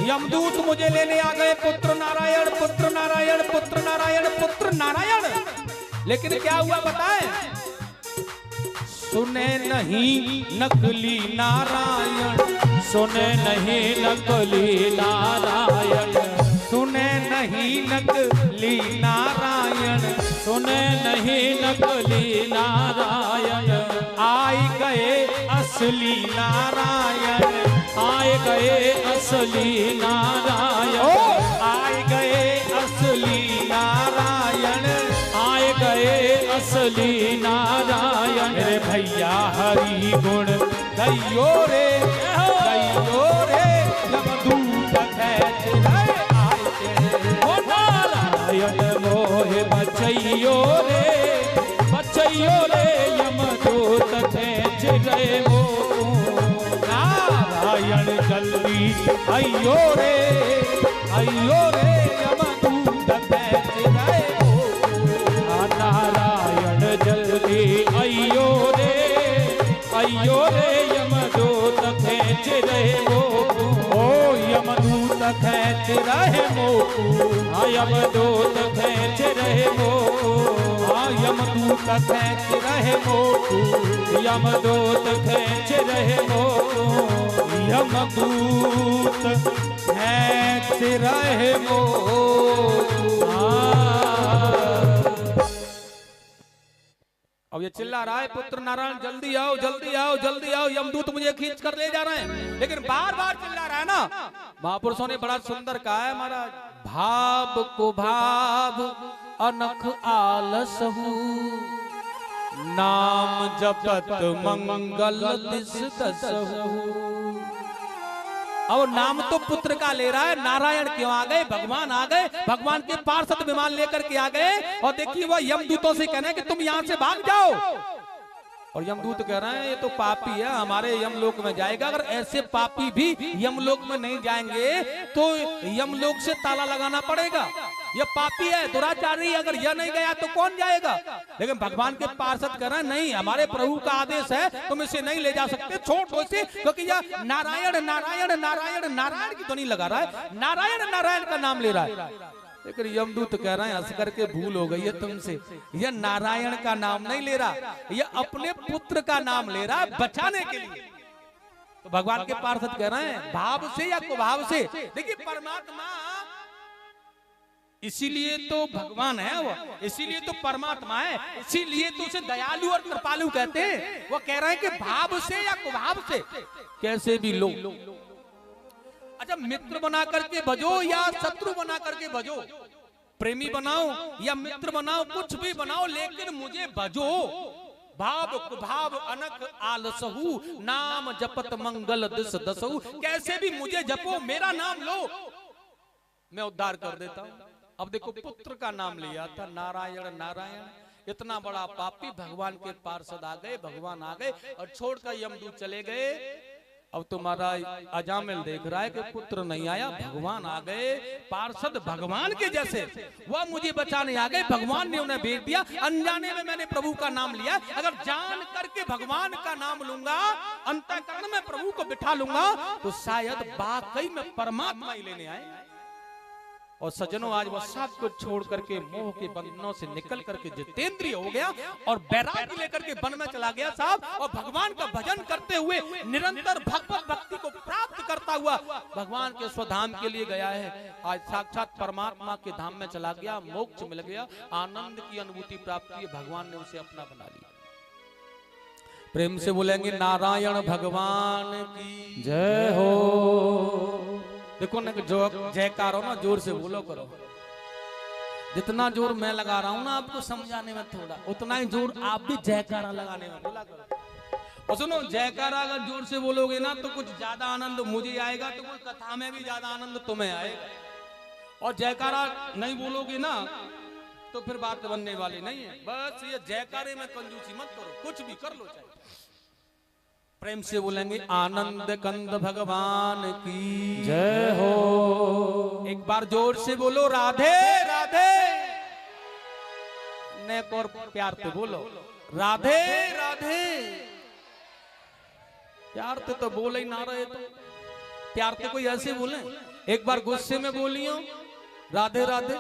यमदूत मुझे लेने आ गए, पुत्र नारायण, पुत्र नारायण, पुत्र नारायण, पुत्र नारायण। लेकिन क्या हुआ बताएं? सुने नहीं नकली नारायण, सुने नहीं नकली नारायण, सुने नहीं नकली नारायण, सुने नहीं नकली नारायण। आई गए असली नारायण, आए गए असली नारायण, आए गए असली नारायण, आए गए असली नारायण। मेरे भैया हरि गुण गयो रे, गयो रे, यमदूत खैच रहे आए नारायण मोहे बचैयो रे, बचैयो रे, यमदूत खेच गए मोह। नारायण जल्दी अयो रे, अयो रे, यमदूत खैच रहे नारायण जल्दी अयो रे, अयो रे, यमदूत खेच रहे मोह। ओ यमदूत खैच रहे मोह, यमदूत खेच रहे मोह, यमदूत खैच रहे मोह, यमदूत खेच रहे मोह, यमदूत खैच रहे मोह। अब ये चिल्ला रहा है, पुत्र नारायण जल्दी आओ, जल्दी आओ, जल्दी आओ, यमदूत मुझे खींच कर ले जा रहे हैं। लेकिन बार बार चिल्ला रहा है ना। महापुरुषों ने बड़ा सुंदर कहा है महाराज, भाव को भाव अनख आलस हूँ, नाम जपत मंगल दिस दसहु। और नाम तो पुत्र का ले रहा है, नारायण क्यों आ गए? भगवान आ गए, भगवान के पार्षद विमान लेकर के आ गए। और देखिए वह यमदूतों से कह रहे हैं कि तुम यहां से भाग जाओ। और यमदूत कह रहे हैं ये तो पापी है, हमारे यमलोक में जाएगा। अगर ऐसे पापी भी यमलोक में नहीं जाएंगे तो यमलोक से ताला लगाना पड़ेगा। ये पापी है, दुराचारी, अगर यह नहीं गया तो कौन जाएगा? लेकिन भगवान के पार्षद कह रहे हैं नहीं, हमारे प्रभु का आदेश है, तुम इसे नहीं ले जा सकते, छोड़ दो इसे। क्योंकि यह नारायण नारायण नारायण नारायण की ध्वनि लगा रहा है, नारायण नारायण का नाम ले रहा है। लेकिन यमदूत कह रहे हैं हंस करके भूल हो गई है तुमसे, यह नारायण का नाम नहीं ले रहा, यह अपने पुत्र का नाम ले रहा है बचाने के लिए। तो भगवान के पार्षद कह रहे हैं भाव से या कुभाव से? देखिए परमात्मा इसीलिए तो भगवान है, वो इसीलिए तो परमात्मा है, इसीलिए तो उसे दयालु और कृपालु कहते हैं। वो कह रहे हैं कि भाव से या कुभाव से कैसे भी लो। अच्छा, मित्र बना करके भजो या शत्रु बना करके भजो, प्रेमी बनाओ या मित्र बनाओ, कुछ भी बनाओ, लेकिन मुझे भजो। भाव कुभाव अनक आलसहु, नाम जपत मंगल दिस दसहु। कैसे भी मुझे जपो, मेरा नाम लो, मैं उद्धार कर देता हूं। अब देखो पुत्र का नाम लिया था, नारायण नारायण। इतना बड़ा पापी भगवान के पार्षद आ गए, भगवान आ गए और छोड़कर यमदूत चले गए। अब तुम्हारा अजामिल देख रहा है कि पुत्र नहीं आया, भगवान आ गए, पार्षद भगवान के जैसे वह मुझे बचाने आ गए, भगवान ने उन्हें भेज दिया। अनजाने में मैंने प्रभु का नाम लिया, अगर जान करके भगवान का नाम लूंगा, अंतःकरण में प्रभु को बिठा लूंगा, तो शायद वाकई में परमात्मा ही लेने आए। और सज्जनों, आज वह सब कुछ छोड़ करके मोह के बंधनों से निकल करके जितेंद्रिय हो गया और वैराग्य लेकर के वन में चला गया साहब। और भगवान का भजन करते हुए निरंतर भगवत भक्ति को प्राप्त करता हुआ भगवान के स्वधाम के लिए गया है। आज साक्षात परमात्मा के धाम में चला गया, मोक्ष मिल गया, आनंद की अनुभूति प्राप्त की, भगवान ने उसे अपना बना लिया। प्रेम से बोलेंगे नारायण भगवान की जय हो। देखो ना, जो जयकार हो ना जोर से बोलो करो। जितना जोर मैं लगा रहा हूं ना आपको समझाने में, थोड़ा उतना ही जोर आप भी जयकारा लगाने में बोला करो। और सुनो, जयकारा अगर जोर से बोलोगे ना तो कुछ ज्यादा आनंद मुझे आएगा, तो कोई कथा में भी ज्यादा आनंद तुम्हें आएगा। और जयकारा नहीं बोलोगे ना तो फिर बात बनने वाली नहीं है। बस ये जयकारे में कंजूसी मत करो, कुछ भी कर लो। चाहे प्रेम से बोलेंगे आनंद कंद भगवान की जय हो। एक बार जोर से बोलो राधे राधे। नेक और प्यार से बोलो राधे राधे। प्यार से तो बोले ही ना रहे, तो प्यार से कोई ऐसे बोले एक बार गुस्से में बोलियो राधे राधे,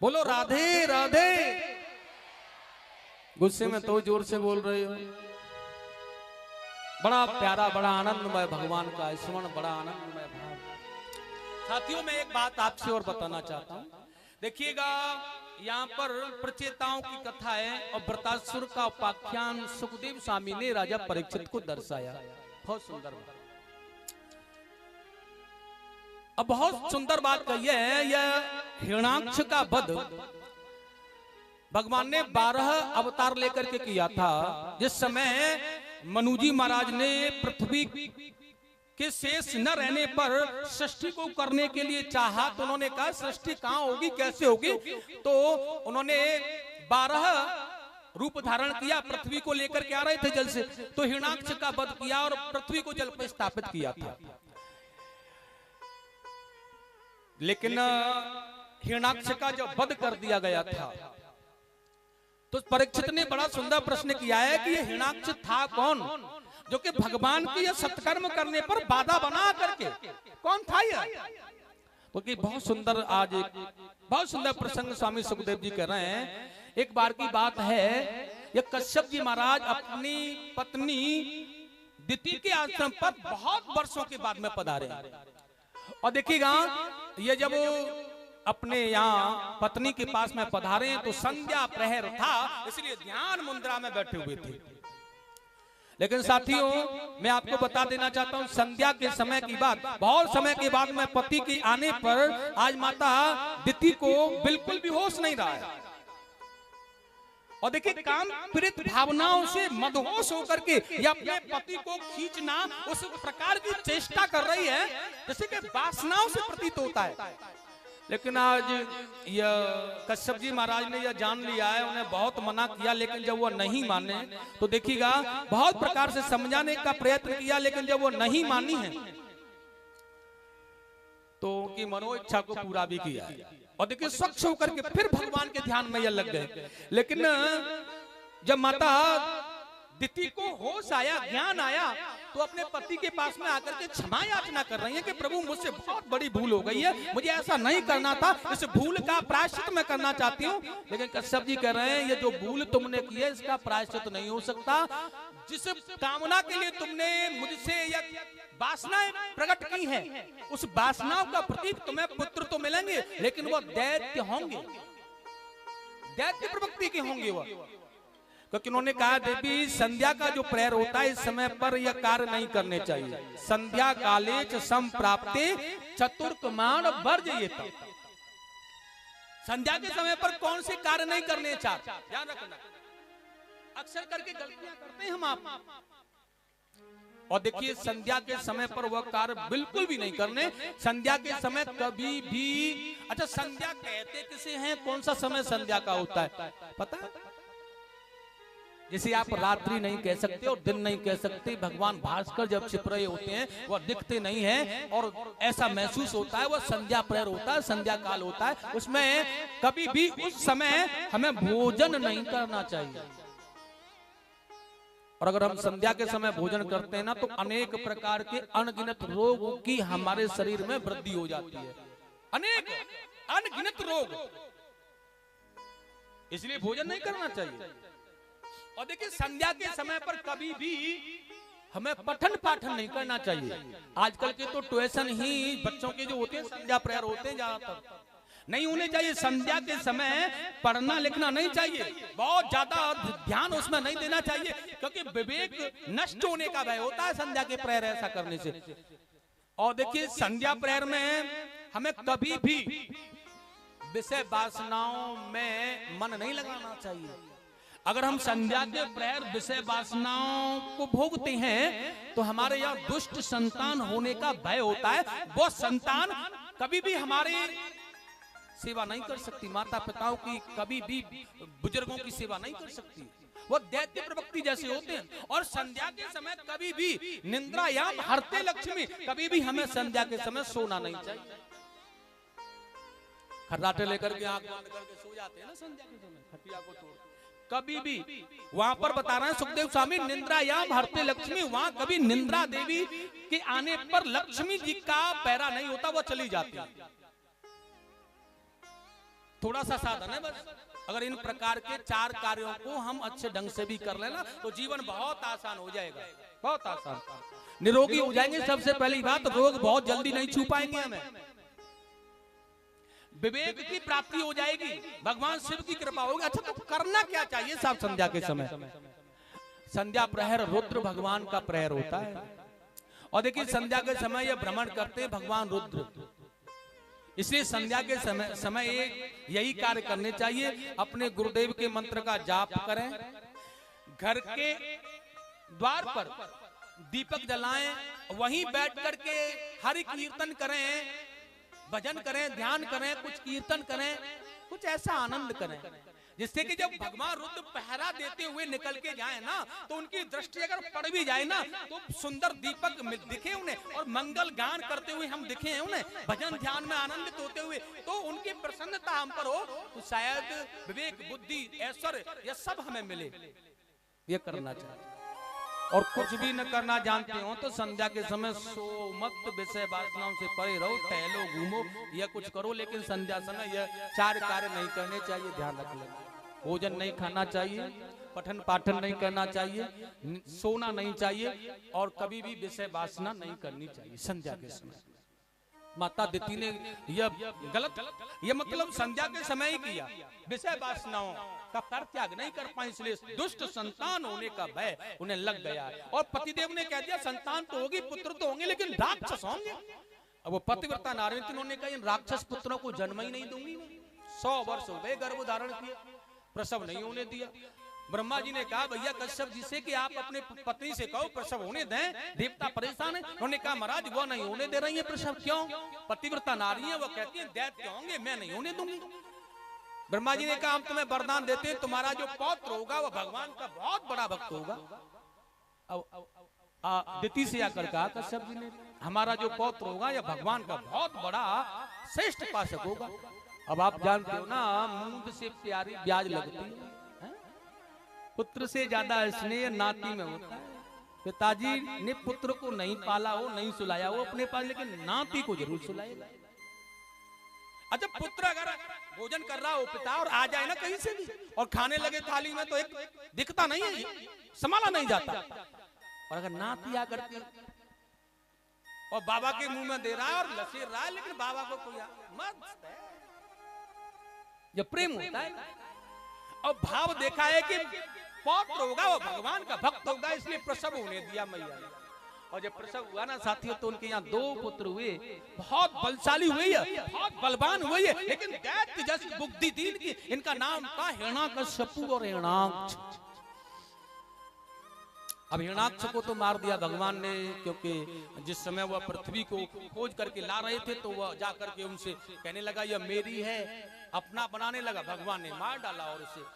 बोलो राधे राधे। गुस्से में तो जोर से बोल रहे हो। बड़ा प्यारा, बड़ा आनंदमय भगवान का स्मरण, बड़ा आनंदमय भाव। साथियों, मैं एक बात आपसे और बताना चाहता हूं। देखिएगा, यहाँ पर प्रचेताओं की कथा है और वृतासुर का उपाख्यान सुखदेव स्वामी ने राजा परीक्षित को दर्शाया। बहुत सुंदर बात। अब बहुत सुंदर बात कही है, यह हिरण्याक्ष का वध भगवान ने 12 अवतार लेकर के किया था। जिस समय मनुजी महाराज ने पृथ्वी के शेष न रहने पर सृष्टि को करने के लिए चाहा, तो उन्होंने कहा सृष्टि कहां होगी, कैसे होगी। तो उन्होंने 12 रूप धारण किया, पृथ्वी को लेकर के आ रहे थे जल से, तो हिरण्याक्ष का वध किया और पृथ्वी को जल पर स्थापित किया था। लेकिन हिरण्याक्ष का जब वध कर दिया गया था, तो परीक्षित ने बड़ा सुंदर प्रश्न किया है कि यह हिरण्याक्ष था कौन, जो कि भगवान की सत्कर्म करने पर बाधा बना करके, कौन था यह? क्योंकि बहुत सुंदर, आज एक बहुत सुंदर प्रसंग स्वामी सुखदेव जी कह रहे हैं। एक बार की बात है, ये कश्यप जी महाराज अपनी पत्नी दिति के आश्रम पर बहुत वर्षों के बाद में पधारे। और देखिएगा, ये जब अपने यहाँ पत्नी के पास में पधारे तो संध्या प्रहर था, इसलिए ध्यान मुद्रा में बैठे हुए थे। लेकिन साथियों, मैं आपको बता देना चाहता हूँ, संध्या के समय की बात, बहुत समय के बाद में पति के आने पर आज माता दिति को बिल्कुल भी होश नहीं रहा है। और देखिए, काम पीड़ित भावनाओं से मदहोश होकर के या अपने पति को खींचना उस प्रकार की चेष्टा कर रही है जैसे कि वासनाओं से प्रतीत होता है। लेकिन आज यह कश्यप जी महाराज ने यह जान लिया है, उन्हें बहुत मना किया, लेकिन जब वो नहीं माने तो देखिएगा, बहुत प्रकार से समझाने का प्रयत्न किया, लेकिन जब वो नहीं मानी है तो उनकी मनोइच्छा को पूरा भी किया। और देखिए, स्वच्छ होकर के फिर भगवान के ध्यान में यह लग गए। लेकिन जब माता दिति को होश आया, ज्ञान आया, तो अपने पति के पास में आकर के क्षमा याचना कर रही है कि प्रभु मुझसे बहुत बड़ी भूल हो गई है, मुझे ऐसा नहीं करना था, इस भूल का प्रायश्चित मैं करना चाहती हूँ। लेकिन कश्यप जी कह रहे हैं, ये जो भूल तुमने की है इसका प्रायश्चित नहीं हो सकता। जिस कामना के लिए तुमने मुझसे यह वासनाएं प्रकट की हैं, उस वासनाओं का प्रतीक तुम्हें पुत्र तो मिलेंगे, लेकिन वो दैत्य होंगे, दैत्य प्रवृत्ति के होंगे वो। क्योंकि उन्होंने कहा, देवी संध्या का जो प्रेयर होता है इस समय पर यह कार्य नहीं करने चाहिए। संध्या काले च संप्राप्ते चतुर्कमाण वर्जयेत। संध्या के समय पर कौन से कार्य नहीं करने चाहिए, ध्यान रखना। अक्सर करके गलतियां करते हैं हम आप। और देखिए, संध्या के समय पर वह कार्य बिल्कुल भी नहीं करने। संध्या के समय कभी भी, अच्छा संध्या कहते किसे हैं, कौन सा समय संध्या का होता है पता है? जैसे आप रात्रि नहीं कह सकते और दिन नहीं कह सकते। भगवान भास्कर जब छिप रहे होते हैं वह दिखते नहीं हैं और ऐसा महसूस होता है, वह संध्या प्रहर होता है, संध्या काल होता है। उसमें कभी भी उस समय हमें भोजन नहीं करना चाहिए। और अगर हम संध्या के समय भोजन करते हैं ना, तो अनेक प्रकार के अनगिनत रोगों की हमारे शरीर में वृद्धि हो जाती है, अनेक अनगिनत रोग। इसलिए भोजन नहीं करना चाहिए। और देखिए, संध्या के समय पर कभी भी हमें पठन पाठन नहीं करना चाहिए। आजकल के तो ट्यूशन ही बच्चों के जो होते हैं, संध्या प्रेयर होते हैं, ज्यादातर नहीं होने चाहिए। संध्या के समय पढ़ना लिखना नहीं चाहिए, बहुत ज्यादा ध्यान उसमें नहीं देना चाहिए, क्योंकि विवेक नष्ट होने का भय होता है संध्या के प्रेयर ऐसा करने से। और देखिए, संध्या प्रेयर में हमें कभी भी विषय वासनाओं में मन नहीं लगाना चाहिए। अगर हम संध्या के प्रेयर विषय वासनाओं को भोगते हैं तो हमारे यहाँ दुष्ट संतान होने का भय होता है। वो संतान कभी भी हमारे सेवा नहीं कर सकती, माता पिताओं की कभी भी, बुजुर्गों की सेवा नहीं कर सकती, वो दैत्य प्रवृत्ति जैसे होते हैं। और संध्या के समय कभी भी निंद्रायाम हरते लक्ष्मी, कभी भी हमें संध्या के समय सोना नहीं चाहिए। खर्राटे लेकर के आंख बंद करके सो जाते हैं ना संध्या के समय, खटिया को तोड़, कभी भी वहां पर बता रहे हैं सुखदेव स्वामी, निंद्रायाम हरते लक्ष्मी, वहां कभी निंद्रा देवी के आने पर लक्ष्मी जी का पैरा नहीं होता, वो चली जाती है। थोड़ा सा साधन है बस। अगर इन प्रकार के 4 कार्यों को हम अच्छे ढंग से भी कर लेना तो जीवन बहुत आसान हो जाएगा, बहुत आसान। निरोगी हो जाएंगे। सबसे पहली बात, रोग बहुत जल्दी नहीं छू पाएंगे हमें। विवेक की प्राप्ति हो जाएगी, भगवान शिव की कृपा होगी। अच्छा तो करना क्या चाहिए साहब संध्या के समय? संध्या प्रहर रुद्र भगवान का प्रहर होता है। और देखिए संध्या के समय यह भ्रमण करते हैं भगवान रुद्र, इसलिए संध्या के समय यही कार्य करने चाहिए। अपने गुरुदेव के मंत्र का जाप करें, घर के द्वार पर दीपक जलाएं, वहीं बैठ करके हरि कीर्तन करें, भजन करें, ध्यान करें, कुछ कीर्तन करें, कुछ ऐसा आनंद करें जिससे कि जब भगवान रुद्र पहरा देते हुए निकल के जाए ना, तो उनकी दृष्टि अगर पड़ भी जाए ना, तो सुंदर दीपक दिखे उन्हें और मंगल गान करते हुए हम दिखे हैं उन्हें, भजन ध्यान में आनंदित होते हुए, तो उनकी प्रसन्नता हम पर हो, तो शायद विवेक, बुद्धि, ऐश्वर्य यह सब हमें मिले। ये करना चाहिए। और कुछ भी न करना जानते हो तो संध्या के समय सो मत, विषय वासनाओं से परे रहो, टहलो, घूमो, यह कुछ करो, लेकिन संध्या समय यह 4 कार्य नहीं करने चाहिए। ध्यान रख लेना, भोजन नहीं खाना चाहिए, पठन पाठन नहीं करना चाहिए, सोना नहीं चाहिए, और कभी भी विषय वासना नहीं करनी चाहिए संध्या के समय। माता दिति ने यह गलत, यह मतलब संध्या के समय ही किया, विषय वासनाओं का परित्याग नहीं कर पाए, इसलिए दुष्ट संतान होने का भय उन्हें लग गया। और पतिदेव ने कह दिया संतान तो होगी, पुत्र तो होंगे, लेकिन राक्षस होंगे। अब वो पतिव्रता नारी थी, उन्होंने कहा इन राक्षस पुत्रों को जन्म ही नहीं दूंगी। 100 वर्ष हो गए गर्भ धारण किया, प्रसव नहीं होने दिया। ब्रह्मा जी ने कहा भैया कश्यप जी से कि आप अपने पत्नी से कहो प्रसव होने दें, देवता परेशान है। उन्होंने कहा महाराज वो नहीं होने दे रही है प्रसव। क्यों? पतिव्रता नारी है, वो कहती है दैत्य होंगे, मैं नहीं होने दूंगी। ब्रह्मा जी ने कहा हम तुम्हें वरदान देते हैं, तुम्हारा जो पौत्र होगा वो भगवान का बहुत बड़ा भक्त होगा। दिति से आकर कहा कश्यप जी ने हमारा जो पौत्र होगा यह भगवान का बहुत बड़ा श्रेष्ठ उपासक होगा। अब आप जानते हो ना, मूंद से प्यारी ब्याज लगती है, पुत्र से ज्यादा स्नेह नाती में होता है। पिताजी ने पुत्र को नहीं पाला हो, नहीं सुलाया हो अपने पास, लेकिन नाती को जरूर सुलाएगा। अच्छा पुत्र अगर भोजन कर रहा हो पिता और आ जाए ना कहीं से भी और खाने लगे थाली में, तो एक दिखता नहीं है, संभाला नहीं जाता। और अगर नाती आकर के और बाबा के मुंह में दे रहा है और लसेर रहा है, लेकिन बाबा को कोई मस्त है, ये प्रेम होता है। और भाव देखा है कि पौत्र होगा वो भगवान का भक्त होगा, इसलिए प्रसव होने दिया मैया ने। और जब प्रसव हुआ ना साथियों, तो उनके यहाँ 2 पुत्र हुए, बहुत बलशाली हुए, बहुत बलवान हुए, लेकिन दैत्य जैसी बुद्धि थी इनकी। इनका नाम था हिरण्याकश्यपु और हिरण्याक्ष। अब हिरण्याक्ष को तो मार दिया भगवान ने, क्योंकि जिस समय वह पृथ्वी को खोज करके ला रहे थे तो वह जाकर के उनसे कहने लगा यह मेरी है, अपना बनाने लगा। भगवान ने मार डाला और उसे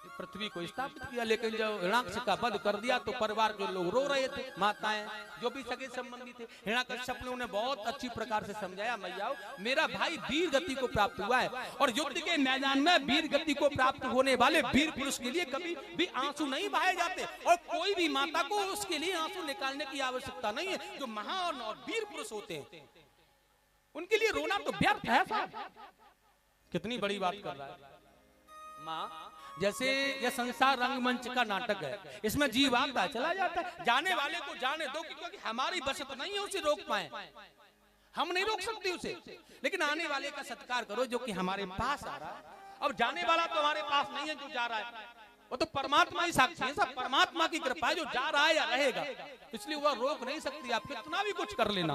पृथ्वी को स्थापित किया। लेकिन जब हिरण्याक्ष का वध कर दिया तो परिवार के लोग रो रहे थे, माताएं जो भी सगे संबंधी थे। हिरण्याकश्यप ने उन्हें बहुत अच्छी प्रकार से समझाया, मैया मेरा भाई वीर गति को प्राप्त हुआ है, और युद्ध के मैदान में वीर गति को प्राप्त होने वाले वीर पुरुष के लिए कभी भी आंसू नहीं बहाए जाते, और कोई भी माता को उसके लिए आंसू निकालने की आवश्यकता नहीं है। जो महान और वीर पुरुष होते हैं उनके लिए रोना तो व्यर्थ है साहब। कितनी बड़ी बात कर रहा है माँ। जैसे यह संसार रंगमंच का नाटक है, इसमें जीव आता है चला जाता है, जाने वाले को जाने दो, क्योंकि हमारी बचत नहीं है उसे रोक पाए, हम नहीं रोक सकते उसे, लेकिन आने वाले का सत्कार करो जो कि हमारे पास आ रहा है। अब जाने वाला तो हमारे पास नहीं है, जो जा रहा है वो तो परमात्मा ही साक्षी है, सब परमात्मा की कृपा है, जो जा रहा है या रहेगा, इसलिए वह रोक नहीं सकती। आप कितना भी कुछ कर लेना,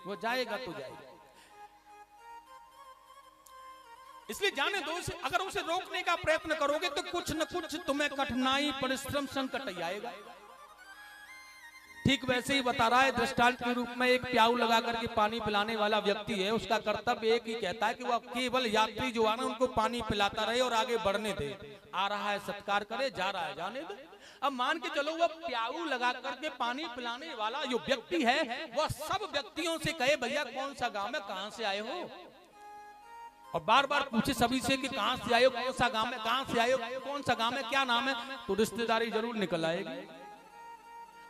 वो जाएगा तो जाएगा, इसलिए जाने दो उसे। अगर उसे रोकने का प्रयत्न करोगे तो कुछ न कुछ तुम्हें कठिनाई, परिश्रम, संकट ही आएगा। ठीक वैसे ही बता रहा है दृष्टांत के रूप में, एक प्याऊ लगा करके पानी पिलाने वाला व्यक्ति है, उसका कर्तव्य एक ही कहता है कि वह केवल यात्री जो आना उनको पानी पिलाता रहे और आगे बढ़ने दे। आ रहा है सत्कार करे, जा रहा है जाने दे। अब मान के चलो वह प्याऊ लगा करके पानी पिलाने वाला जो व्यक्ति है वह सब व्यक्तियों से कहे भैया कौन सा गांव है, कहां से आए हो, और बार बार पूछे सभी से कि कहां से आए हो, कौन सा गांव है, कहां से आए हो, कौन सा गांव है, क्या नाम है, तो रिश्तेदारी जरूर निकल आएगी।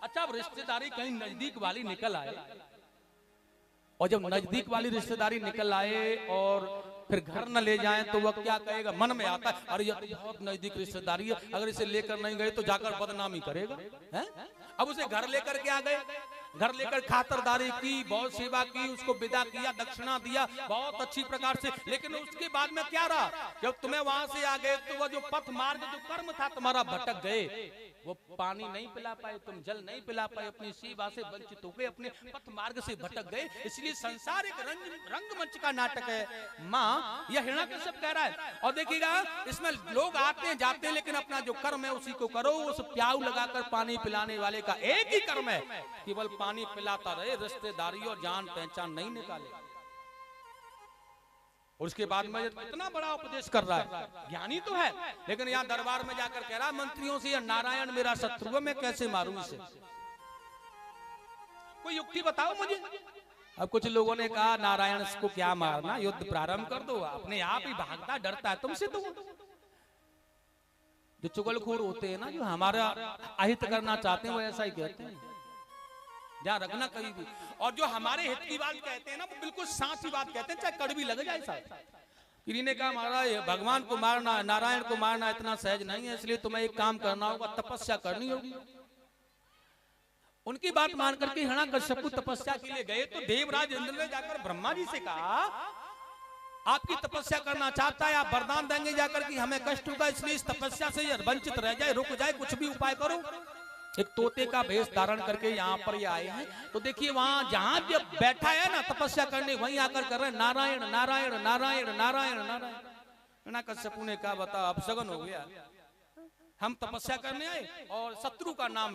अच्छा, अब रिश्तेदारी कहीं नजदीक वाली निकल आए, और जब नजदीक वाली रिश्तेदारी निकल आए और फिर घर न ले जाएं तो वह क्या कहेगा, मन में आता है अरे ये तो बहुत नजदीक रिश्तेदारी है, अगर इसे लेकर नहीं गए तो जाकर बदनामी करेगा, हैं? अब उसे घर लेकर के आ गए, घर लेकर खातरदारी की, बहुत सेवा की, उसको विदा किया, दक्षिणा दिया बहुत अच्छी प्रकार से, लेकिन उसके बाद में क्या रहा, जब तुम्हें वहां से आ गए तो वह जो पथ मार्ग जो कर्म था तुम्हारा भटक गए, वो पानी नहीं पिला पाए, तुम जल नहीं पिला पाए, अपनी सेवा से वंचित हो गए, अपने पथ मार्ग से भटक गए। इसलिए संसार एक रंगमंच का नाटक है माँ, यह हिरण्यकश्यप कह रहा है। और देखिएगा इसमें लोग आते हैं जाते हैं, लेकिन अपना जो कर्म है उसी को करो। उस प्याऊ लगाकर पानी पिलाने वाले का एक ही कर्म है, केवल पानी पिलाता रहे, रिश्तेदारी और जान पहचान नहीं निकाले। और उसके बाद में इतना बड़ा उपदेश कर रहा है, ज्ञानी तो है, लेकिन यहाँ दरबार में जाकर कह रहा है मंत्रियों से, नारायण मेरा शत्रु है, मैं कैसे मारूं इसे, कोई युक्ति बताओ मुझे। अब कुछ लोगों ने कहा नारायण को क्या मारना, युद्ध प्रारंभ कर दो, अपने आप ही भागता डरता है तुमसे। तो जो चुगलखोर होते हैं ना, जो हमारा अहित करना चाहते हैं, वो ऐसा ही कहते हैं, जहाँ रखना कहीं भी। और जो हमारे हित की बात कहते हैं ना, वो बिल्कुल साची बात कहते हैं, चाहे कड़वी लग जाए साहब। किसी ने कहा महाराज भगवान को मारना, नारायण को मारना इतना सहज नहीं है, इसलिए तुम्हें एक काम करना होगा, तपस्या करनी होगी। उनकी बात मान करके हिरण्यकश्यप को तपस्या के लिए गए, तो देवराज इंद्र ने जाकर ब्रह्मा जी से कहा आपकी तपस्या करना चाहता है, आप वरदान देंगे जाकर कि हमें कष्ट होगा, इसलिए इस तपस्या से वंचित रह जाए, रुक जाए, कुछ भी उपाय करो। एक तोते का भेष धारण करके यहाँ पर ये आए हैं। तो देखिए वहां जहां जब बैठा है ना तपस्या करने, वहीं आकर कर रहे हैं नारायण नारायण नारायण नारायण नारायण। हिरण्यकश्यप ने कहा बता अब सगन हो गया, हम तपस्या करने आए और शत्रु का नाम